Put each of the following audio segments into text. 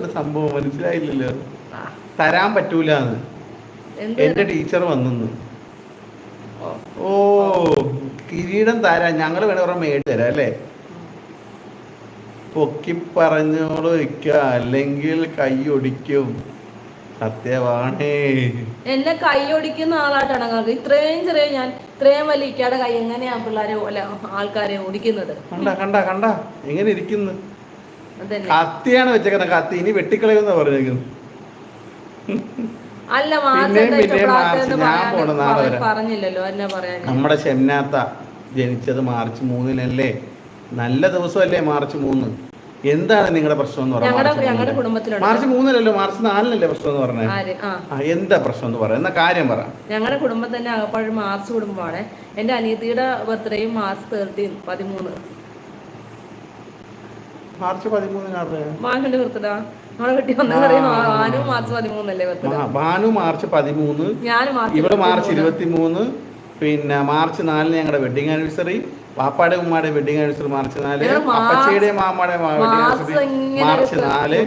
ഒരു സംഭവം മനസ്സിലായില്ലല്ലോ. തരാൻ പറ്റൂലെന്ന് എന്റെ ടീച്ചർ വന്നു. ഓ കിരീടം തരാൻ ഞങ്ങൾ വേണേ പറഞ്ഞ മേടി തരാം അല്ലേ? പൊക്കി പറഞ്ഞോളൂ ഇക്ക, അല്ലെങ്കിൽ കൈ ഒടിക്കും. സത്യമാണേ. എന്നെ കൈ ഒടിക്കുന്ന ആളായിട്ടാണ് നിങ്ങൾക്ക് ഇത്രയും ചെറിയ ഞാൻ ഇത്രയും വലിയ ഇക്കാടെ കൈ എങ്ങനെയാ പിള്ളേരെ ആൾക്കാരെ ഓടിക്കുന്നത്? കണ്ട കണ്ട കണ്ട എങ്ങനെ ഇരിക്കുന്നു. കത്തിയാണ് വെച്ചേക്കുന്നത്, കത്തി ഇനി വെട്ടിക്കളയുന്ന പറഞ്ഞേക്കുന്നു. അല്ല പറഞ്ഞില്ലല്ലോ എന്നെ പറയാൻ. നമ്മുടെ ഷെംനാത്ത ജനിച്ചത് മാർച്ച് 3-നല്ലേ? നല്ല ദിവസമല്ലേ മാർച്ച് 3? എന്താണ് നിങ്ങളുടെ പ്രശ്നം എന്ന് പറയുന്നത്? മാർച്ച് 3-നല്ലോ, മാർച്ച് 4-നല്ലേ പ്രശ്നം എന്ന് പറഞ്ഞത്? എന്താ പ്രശ്നം എന്ന് പറയാം, എന്നാ കാര്യം പറ. ഞങ്ങളുടെ കുടുംബം തന്നെ ആകപ്പാഴും മാർച്ച് കുടുംബമാണ്. എന്റെ അനിയത്തിയുടെ ബർത്ത്ഡേയും മാർച്ച് 13. മാർച്ച് 13 മാഷിന്റെ ബർത്ത്ഡേ ഭാനു മാർച്ച് 13, ഇവിടെ മാർച്ച് 23, പിന്നെ മാർച്ച് 4 ഞങ്ങളുടെ വെഡിങ് ആനിവേഴ്സറി. പാപ്പാടെ ഉമ്മാടെ വെഡിങ് ആനിവേഴ്സറി മാർച്ച് 4, അപ്പച്ചയുടെ മാമ്മയുടെ വെഡിങ് ആനിവേഴ്സറി മാർച്ച് 4,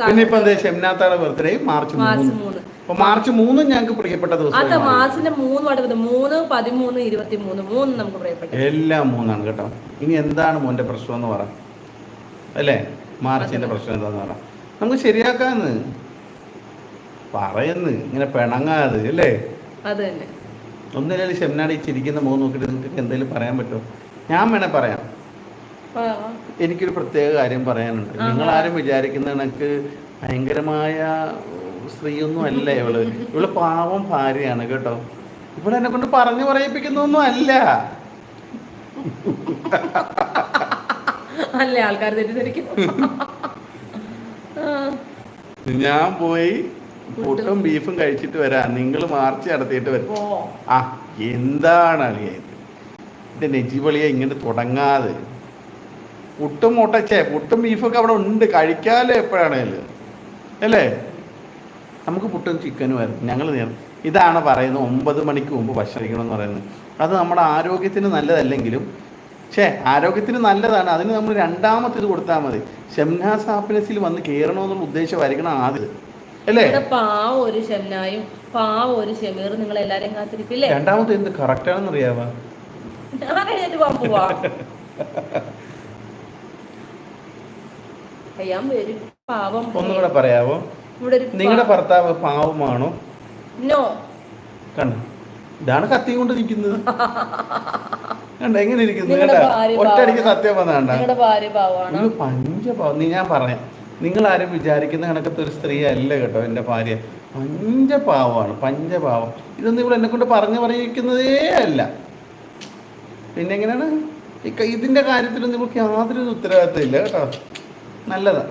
പിന്നെ ഇപ്പൊ ഷെംനാത്തയുടെ ബർത്ത്ഡേ മാർച്ച് 3. അപ്പൊ മാർച്ച് 3 ഞങ്ങൾക്ക് പ്രിയപ്പെട്ട ദിവസം. മാർച്ചിന്റെ 3, 13, 23 നമുക്ക് പ്രിയപ്പെട്ട എല്ലാം 3 കേട്ടോ. ഇനി എന്താണ് മോന്റെ പ്രശ്നം എന്ന് പറ അല്ലേ? മാർച്ചിന്റെ പ്രശ്നം എന്താന്ന് പറ, നമുക്ക് ശരിയാക്കാന്ന് പറയുന്നു. ഇങ്ങനെ പിണങ്ങാതെ അല്ലേ? ഒന്നിനും ഷെംനാടി ചിരിക്കുന്ന മുഖം നോക്കിയിട്ട് നിങ്ങൾക്ക് എന്തെങ്കിലും പറയാൻ പറ്റുമോ? ഞാൻ വേണേ പറയാം. എനിക്കൊരു പ്രത്യേക കാര്യം പറയാനുണ്ട്. നിങ്ങളാരും വിചാരിക്കുന്ന കണക്ക് ഭയങ്കരമായ സ്ത്രീയൊന്നും അല്ല ഇവള് പാവം ഭാര്യയാണ് കേട്ടോ. ഇവിടെ എന്നെ കൊണ്ട് പറഞ്ഞു പറയിപ്പിക്കുന്നൊന്നും അല്ല. ആൾക്കാർ തെറ്റിദ്ധരിക്കുന്നു. ഞാൻ പോയി പുട്ടും ബീഫും കഴിച്ചിട്ട് വരാം, നിങ്ങൾ മാർച്ച് നടത്തിയിട്ട് വരും. എന്താണ് അളിയത് എന്റെ നെജിപൊളിയെ ഇങ്ങനെ തുടങ്ങാതെ. പുട്ടും പുട്ടും ബീഫൊക്കെ അവിടെ ഉണ്ട്, കഴിക്കാലോ എപ്പോഴാണേലും അല്ലേ? നമുക്ക് പുട്ടും ചിക്കനും വരും. ഞങ്ങൾ ഇതാണ് പറയുന്നത് 9 മണിക്ക് മുമ്പ് ഭക്ഷണം കഴിക്കണമെന്ന് പറയുന്നത്. അത് നമ്മുടെ ആരോഗ്യത്തിന് നല്ലതല്ലെങ്കിലും ആരോഗ്യത്തിന് നല്ലതാണ്. അതിന് നമ്മൾ രണ്ടാമത്തേത് കൊടുത്താൽ മതി. ഷംനാസ് ഹാപ്പിനെസ്സിൽ വന്ന് കയറണമെന്നുള്ള ഉദ്ദേശമായിരിക്കണം ആദ്യം അല്ലേ? ഒരു ഷംനായും ഒരു ഷമീറും നിങ്ങൾ എല്ലാരെയും കാത്തിരിക്കില്ലേ? രണ്ടാമത്തെ എന്ത് കറക്റ്റ് ആണെന്ന് അറിയാവാ? ഒന്നുകൂടെ പറയാവോ? നിങ്ങളുടെ ഭർത്താവ് പാവമാണോ? കണ്ടോ, ഇതാണ് കത്തിയും കൊണ്ട് നിൽക്കുന്നത്. കണ്ട എങ്ങനെ ഇരിക്കുന്നു? ഒറ്റയടിക്ക് സത്യം വന്നാണ്ട പഞ്ചപാവം. ഞാൻ പറയാം, നിങ്ങൾ ആരും വിചാരിക്കുന്ന കണക്കത്തെ ഒരു സ്ത്രീ അല്ല കേട്ടോ എൻ്റെ ഭാര്യ. പഞ്ചപാവം. ഇതൊന്നും ഇവിടെ എന്നെ കൊണ്ട് പറഞ്ഞു പറയിക്കുന്നതേ അല്ല. പിന്നെ എങ്ങനെയാണ് ഇതിന്റെ കാര്യത്തിലൊന്നും നമുക്ക് യാതൊരു ഉത്തരവാദിത്തം ഇല്ല കേട്ടോ. നല്ലതാ.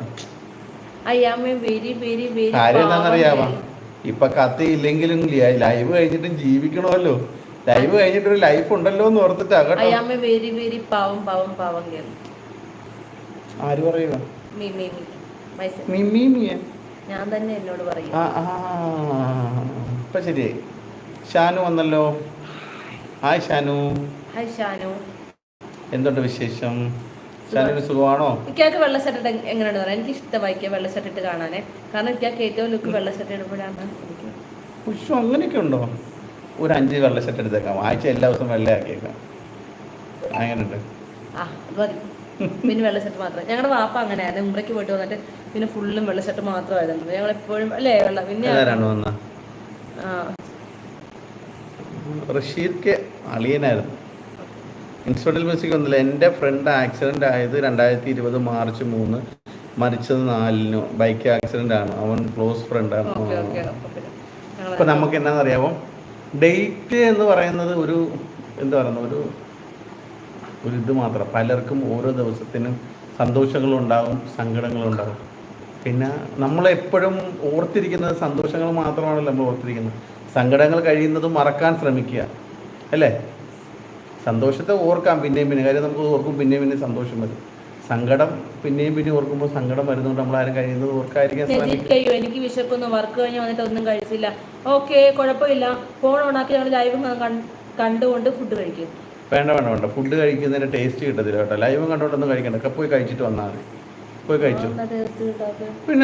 കാര്യം എന്താണെന്നറിയാമോ? ഇപ്പൊ കത്തി ഇല്ലെങ്കിലും ലൈവ് കഴിഞ്ഞിട്ടും ജീവിക്കണമല്ലോ. ലൈവ് കഴിഞ്ഞിട്ടൊരു ലൈഫ് ഉണ്ടല്ലോ എന്ന് ഓർത്തിട്ടാ കേട്ടോ. ആര് പറയുക? ഞാൻ തന്നെ എന്നോട് പറയും. ഇപ്പൊ ശരിയായി. ഷാനു വന്നല്ലോ. ഹായ് ഷാനു. എന്തുണ്ട് വിശേഷം? ഷാനുവിന് സുഖമാണോ? ഇക്കാക്ക് വെള്ള ഷർട്ട് എങ്ങനെയാണ് പറയാം? എനിക്ക് ഇഷ്ടമായി വെള്ള ഷർട്ട് ഇട്ട് കാണാനേ. കാരണം ഇക്കാക്ക് ഏറ്റവും ലുക്ക് വെള്ള ഷർട്ട് ഇടുമ്പോഴാണ്. അങ്ങനെയൊക്കെ ഉണ്ടോ? ഒരു 5 വെള്ള ഷർട്ട് എടുത്തേക്കാം, ആഴ്ച എല്ലാ ദിവസവും വെള്ളയാക്കിയേക്കാം. അങ്ങനെയുണ്ട്. പിന്നെ വെള്ള ഷർട്ട് മാത്രം. ഞങ്ങളുടെ വാപ്പ അങ്ങനെയായിരുന്നു. മുമ്പേക്ക് പോയിട്ട് വന്നിട്ട് പിന്നെ ഫുള്ളും വെള്ള ഷർട്ട് മാത്രമായിരുന്നു. ഞങ്ങൾ എപ്പോഴും അല്ലേ വെള്ള. പിന്നെ റഷീദ് അളിയനായിരുന്നു. ഇൻസ്ട്രുമെന്റൽ മ്യൂസിക് ഒന്നുമില്ല. എൻ്റെ ഫ്രണ്ട് ആക്സിഡന്റ് ആയത് 2020 മാർച്ച് 3, മരിച്ചത് 4. ബൈക്ക് ആക്സിഡന്റ് ആണ്. അവൻ ക്ലോസ് ഫ്രണ്ടാണ്. ഇപ്പൊ നമുക്ക് എന്നാന്നറിയാമോ, ഡേറ്റ് എന്ന് പറയുന്നത് ഒരു എന്താ പറയുന്നത് ഒരു ഇത് മാത്രം. പലർക്കും ഓരോ ദിവസത്തിനും സന്തോഷങ്ങളുണ്ടാവും, സങ്കടങ്ങളുണ്ടാവും. പിന്നെ നമ്മളെപ്പോഴും ഓർത്തിരിക്കുന്നത് സന്തോഷങ്ങൾ മാത്രമാണല്ലോ നമ്മൾ ഓർത്തിരിക്കുന്നത്. സങ്കടങ്ങൾ കഴിയുന്നതും മറക്കാൻ ശ്രമിക്കുക അല്ലേ? സന്തോഷത്തെ ഓർക്കാം പിന്നെയും പിന്നെ. കാര്യം നമുക്ക് ഓർക്കും പിന്നെയും പിന്നെ സന്തോഷം വരും. സങ്കടം പിന്നെയും പിന്നെ ഓർക്കുമ്പോൾ സങ്കടം വരുന്നതുകൊണ്ട് നമ്മൾ ആരും കഴിയുന്നത് ഓർക്കാതിരിക്കാൻ ശ്രമിക്കും. എനിക്ക് വിശക്കുന്നു, വർക്ക് കഴിഞ്ഞ് വന്നിട്ട് ഒന്നും കഴിച്ചില്ല. ഓക്കെ, കുഴപ്പമില്ല. ഫോൺ ഓണാക്കി ഞങ്ങൾ ലൈവ് കണ്ടുകൊണ്ട് ഫുഡ് കഴിക്കും. വേണ്ട ഫുഡ് കഴിക്കുന്നതിന് ടേസ്റ്റ് കിട്ടത്തില്ല കേട്ടോ. ലൈവ് കണ്ടോണ്ടൊന്നും കഴിക്കണ്ട. പോയി കഴിച്ചിട്ട് വന്നാൽ മതി. പോയി കഴിച്ചു. പിന്നെ